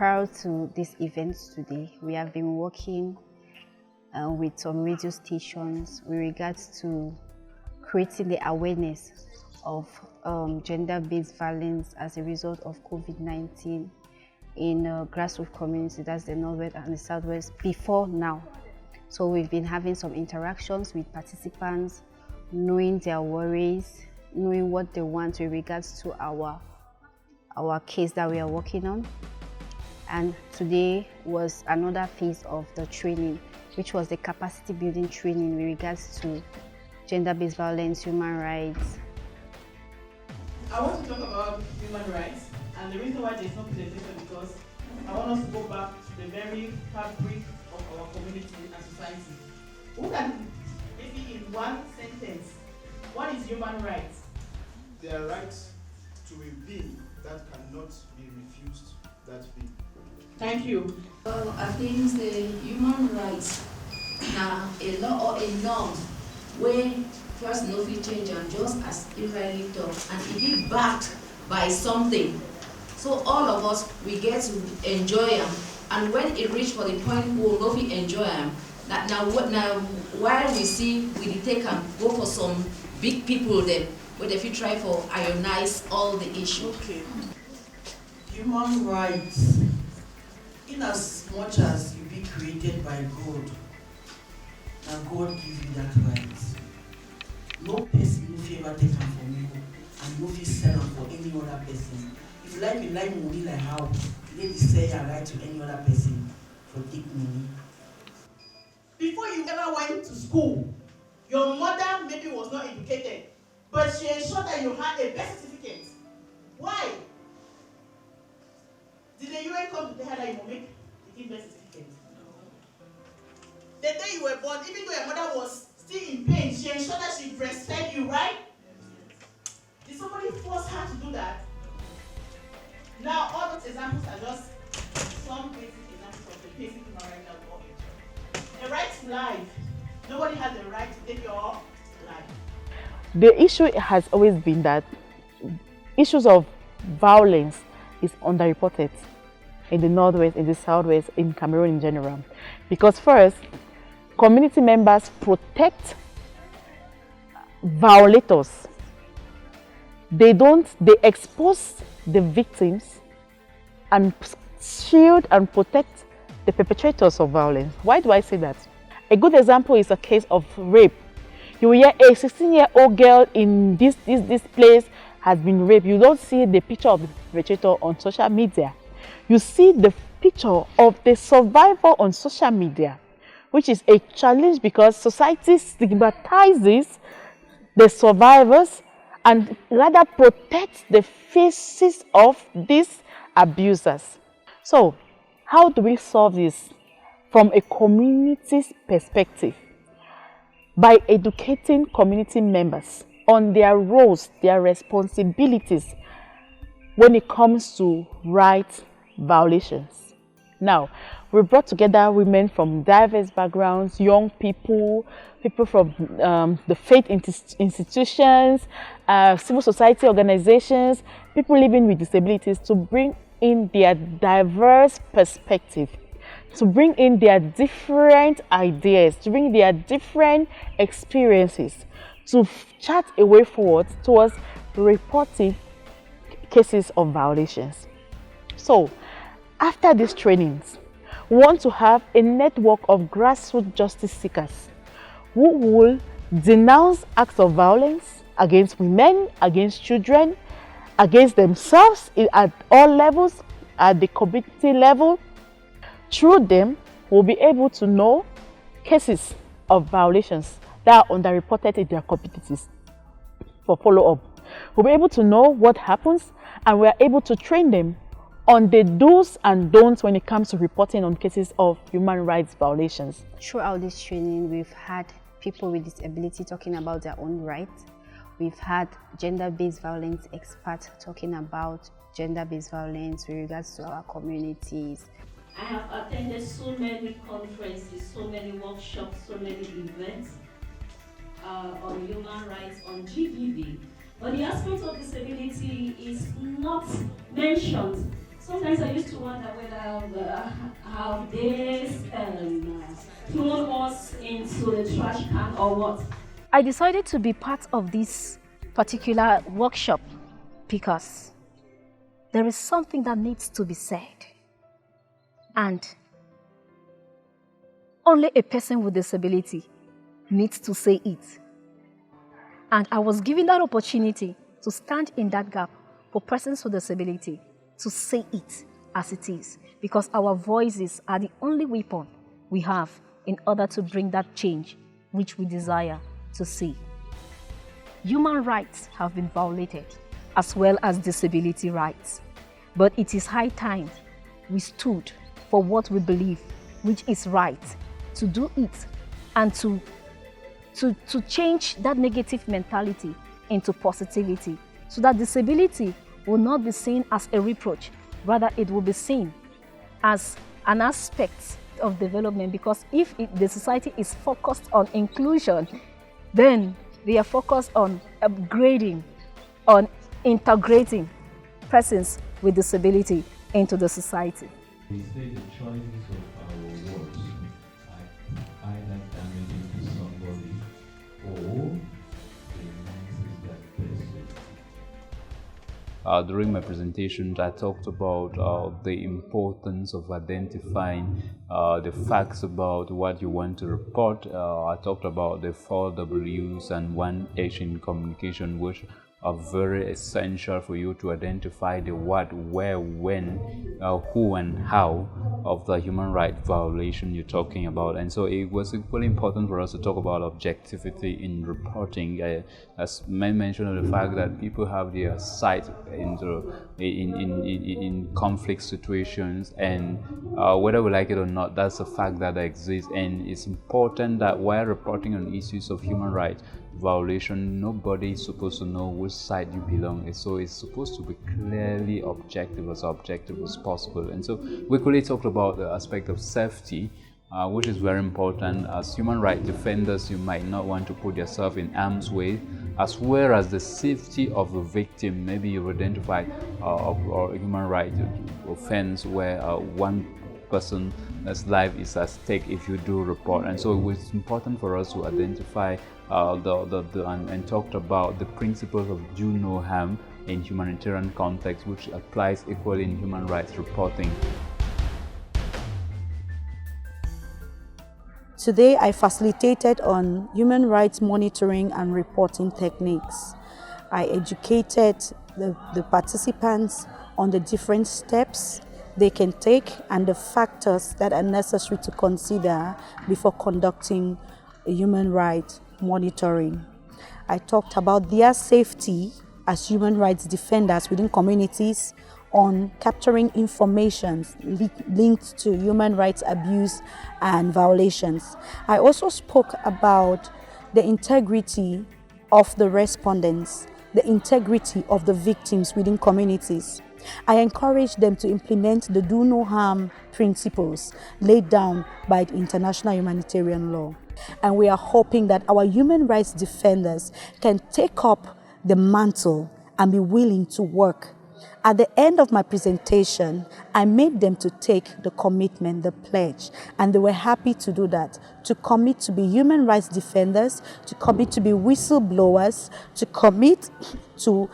prior to this event today, we have been working with some radio stations with regards to creating the awareness of gender-based violence as a result of COVID-19 in grassroots community, that's the Northwest and the Southwest, before now. So we've been having some interactions with participants, knowing their worries, knowing what they want with regards to our case that we are working on. And today was another phase of the training, which was the capacity building training with regards to gender-based violence, human rights. I want to talk about human rights, and the reason why there's no presentation because I want us to go back to the very fabric of our community and society. Who can, maybe in one sentence, what is human rights? Their rights to a being that cannot be refused, that being. Thank you. Well, I think the human rights are a law or a norm where first no fit change and just as Israeli talk and it be backed by something. So all of us we get to enjoy them, and when it reach for the point we will not enjoy them. Now while we see we take and go for some big people then where they fit try for ionize all the issue. Okay. Human rights. In as much as you be created by God, and God give you that right. No person will ever take them from you, and you will sell them for any other person. If you like money like how you need to sell your right to any other person for take money. Before you ever went to school, your mother maybe was not educated, but she ensured that you had a birth certificate. Why? Did the UN come to tell her that you will make the birth certificate? No. The day you were born, even though your mother was still in pain, she ensured that she breastfed you, right? Yes. Did somebody force her to do that? Now, all those examples are just some basic examples of the basic human rights that we all enjoy. The right to life. Nobody has the right to take your life. The issue has always been that issues of violence is underreported in the Northwest, in the Southwest, in Cameroon in general. Because first, community members protect violators. They expose the victims and shield and protect the perpetrators of violence. Why do I say that? A good example is a case of rape. You will hear a 16-year-old girl in this place has been raped. You don't see the picture of the perpetrator on social media. You see the picture of the survivor on social media, which is a challenge because society stigmatizes the survivors and rather protects the faces of these abusers. So, how do we solve this from a community's perspective? By educating community members on their roles, their responsibilities when it comes to rights violations. Now, we brought together women from diverse backgrounds, young people, people from the faith institutions, civil society organizations, people living with disabilities to bring in their diverse perspective, to bring in their different ideas, to bring their different experiences, to chart a way forward towards reporting cases of violations. So, after these trainings, we want to have a network of grassroots justice seekers who will denounce acts of violence against women, against children, against themselves at all levels, at the community level. Through them, we'll be able to know cases of violations that are underreported in their communities for follow-up. We'll be able to know what happens, and we're able to train them on the do's and don'ts when it comes to reporting on cases of human rights violations. Throughout this training, we've had people with disability talking about their own rights. We've had gender-based violence experts talking about gender-based violence with regards to our communities. I have attended so many conferences, so many workshops, so many events on human rights, on GBV. But the aspect of disability is not mentioned Sometimes I used to wonder whether have they thrown us into the trash can or what. I decided to be part of this particular workshop because there is something that needs to be said. And only a person with disability needs to say it. And I was given that opportunity to stand in that gap for persons with disability to say it as it is, because our voices are the only weapon we have in order to bring that change which we desire to see. Human rights have been violated, as well as disability rights. But it is high time we stood for what we believe, which is right, to do it and to change that negative mentality into positivity, so that disability will not be seen as a reproach, rather it will be seen as an aspect of development. Because if the society is focused on inclusion, then they are focused on upgrading, on integrating persons with disability into the society. We say the choices of our words are either damaging to somebody or enhances that person. During my presentation, I talked about the importance of identifying the facts about what you want to report. I talked about the 4 W's and 1 H in communication, which are very essential for you to identify the what, where, when, who and how of the human rights violation you're talking about. And so it was equally important for us to talk about objectivity in reporting, as mentioned, the fact that people have their sight in conflict situations, and whether we like it or not, that's a fact that exists. And it's important that while reporting on issues of human rights violation, nobody is supposed to know which side you belong. So it's supposed to be clearly objective as possible. And so we quickly talked about the aspect of safety, which is very important. As human rights defenders, you might not want to put yourself in harm's way, as well as the safety of the victim. Maybe you've identified a human rights offense where one person's life is at stake if you do report. And so it was important for us to identify and talked about the principles of do no harm in humanitarian context, which applies equally in human rights reporting. Today I facilitated on human rights monitoring and reporting techniques. I educated the participants on the different steps they can take and the factors that are necessary to consider before conducting a human rights monitoring. I talked about their safety as human rights defenders within communities, on capturing information linked to human rights abuse and violations. I also spoke about the integrity of the respondents, the integrity of the victims within communities. I encourage them to implement the do no harm principles laid down by the international humanitarian law. And we are hoping that our human rights defenders can take up the mantle and be willing to work. At the end of my presentation, I made them to take the commitment, the pledge, and they were happy to do that, to commit to be human rights defenders, to commit to be whistleblowers, to commit to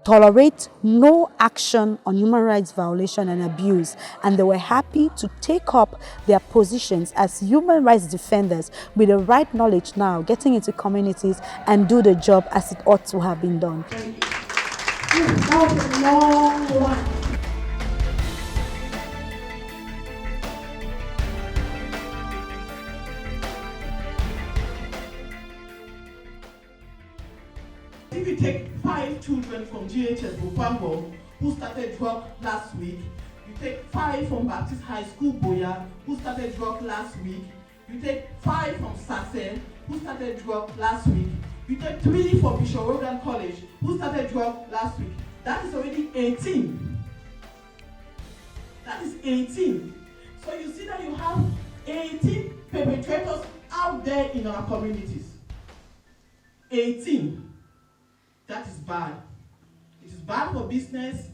tolerate no action on human rights violation and abuse. And they were happy to take up their positions as human rights defenders with the right knowledge now, getting into communities and do the job as it ought to have been done. That was a long one. If you take 5 children from GHS Buea who started work last week, you take 5 from Baptist High School Buea who started work last week, you take 5 from Sase who started work last week, you take 3 from Bishop Rogan College who started work last week. That is already 18. That is 18. So you see that you have 18 perpetrators out there in our communities. 18. That is bad. It is bad for business.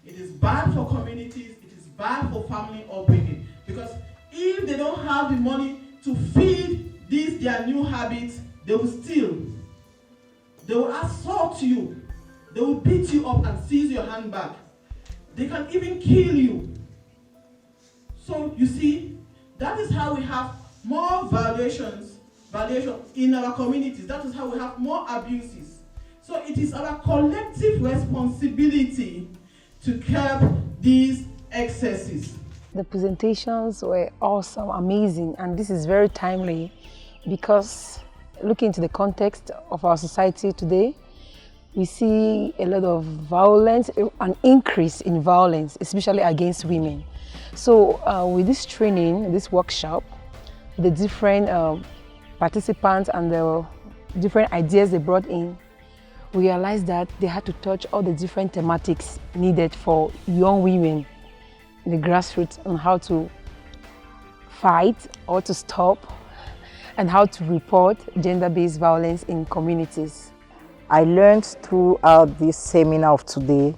It is bad for communities, it is bad for family upbringing. Because if they don't have the money to feed these their new habits, they will steal. They will assault you. They will beat you up and seize your handbag. They can even kill you. So you see, that is how we have more violation in our communities. That is how we have more abuses. So it is our collective responsibility to curb these excesses. The presentations were awesome, amazing, and this is very timely because looking into the context of our society today, we see a lot of violence, an increase in violence, especially against women. So with this training, this workshop, the different participants and the different ideas they brought in, we realized that they had to touch all the different thematics needed for young women in the grassroots on how to fight or to stop and how to report gender-based violence in communities. I learned throughout this seminar of today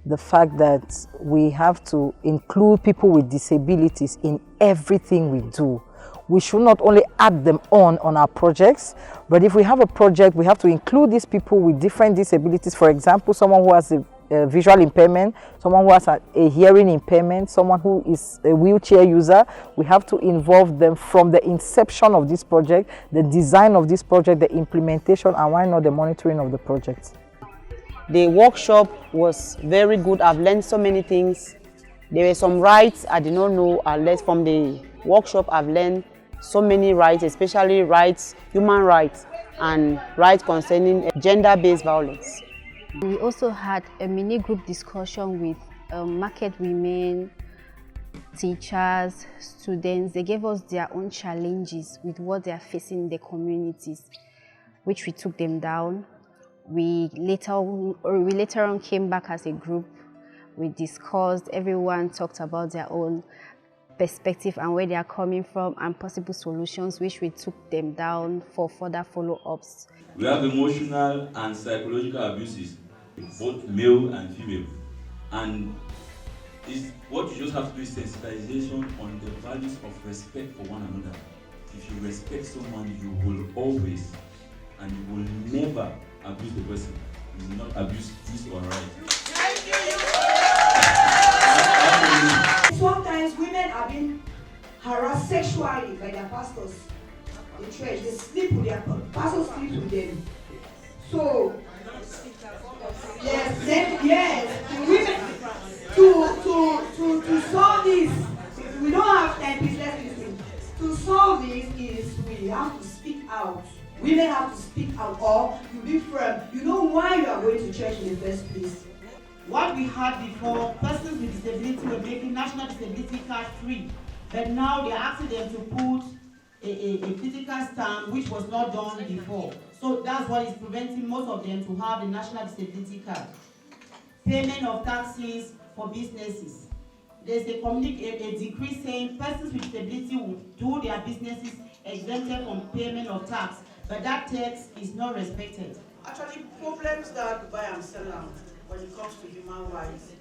the fact that we have to include people with disabilities in everything we do. We should not only add them on our projects, but if we have a project, we have to include these people with different disabilities. For example, someone who has a visual impairment, someone who has a hearing impairment, someone who is a wheelchair user. We have to involve them from the inception of this project, the design of this project, the implementation, and why not the monitoring of the project. The workshop was very good. I've learned so many things. There were some rights I did not know. I learned from the workshop. I've learned so many rights, especially rights, human rights, and rights concerning gender-based violence. We also had a mini group discussion with market women, teachers, students. They gave us their own challenges with what they are facing in the communities, which we took them down. We later on came back as a group. We discussed, everyone talked about their own perspective and where they are coming from and possible solutions, which we took them down for further follow-ups. We have emotional and psychological abuses, both male and female. And what you just have to do is sensitization on the values of respect for one another. If you respect someone, you will always and you will never abuse the person. You will not abuse this or right. Sometimes women are being harassed sexually by their pastors. The church, they sleep with their pastors, sleep with them. So, yes, the women to solve this. We don't have time, please let's listen. To solve this is we have to speak out. Women have to speak out, or you be firm. You know why you are going to church in the first place. What we had before, persons with disability were making national disability card free, but now they are asking them to put a physical stamp, which was not done before. So that's what is preventing most of them to have a national disability card. Payment of taxes for businesses. There's a decree saying persons with disability will do their businesses exempted from payment of tax, but that tax is not respected. Actually, problems that buy and sell land, when it comes to human rights,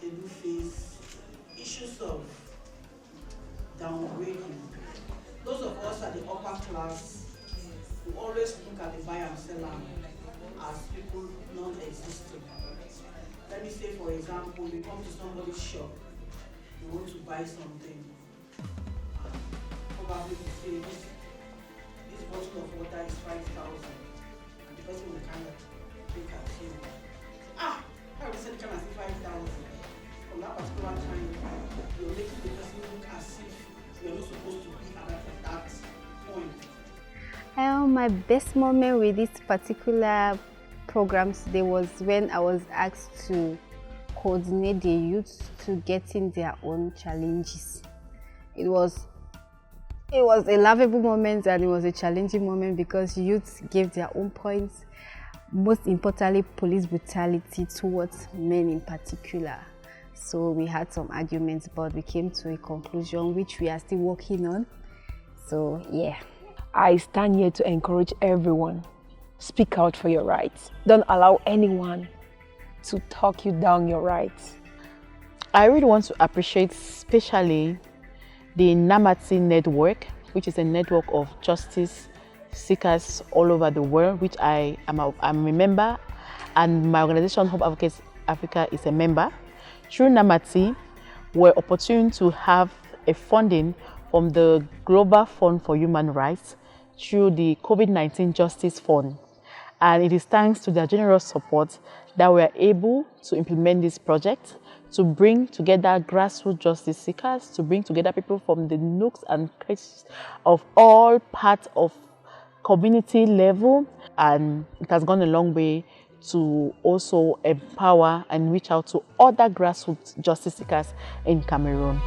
they do face issues of downgrading. Those of us at the upper class, we always look at the buy and sell land as people non-existing. Let me say, for example, you come to somebody's shop, you want to buy something, probably you say this bottle of water is 5,000, and the person will kind of look at you. I would say can I say 5,000. From that particular time, you're making the person look as if you're not supposed to be at that point. My best moment with this particular program today was when I was asked to coordinate the youth to getting their own challenges. It was a laughable moment and it was a challenging moment because youth gave their own points. Most importantly, police brutality towards men in particular. So we had some arguments, but we came to a conclusion which we are still working on. So yeah. I stand here to encourage everyone. Speak out for your rights. Don't allow anyone to talk you down your rights. I really want to appreciate especially the NAMATI network, which is a network of justice seekers all over the world, which I'm a member, and my organization, Hope Advocates Africa, is a member. Through NAMATI, we're opportune to have a funding from the Global Fund for Human Rights through the COVID-19 Justice Fund. And it is thanks to their generous support that we are able to implement this project, to bring together grassroots justice seekers, to bring together people from the nooks and crannies of all parts of community level. And it has gone a long way to also empower and reach out to other grassroots justice seekers in Cameroon.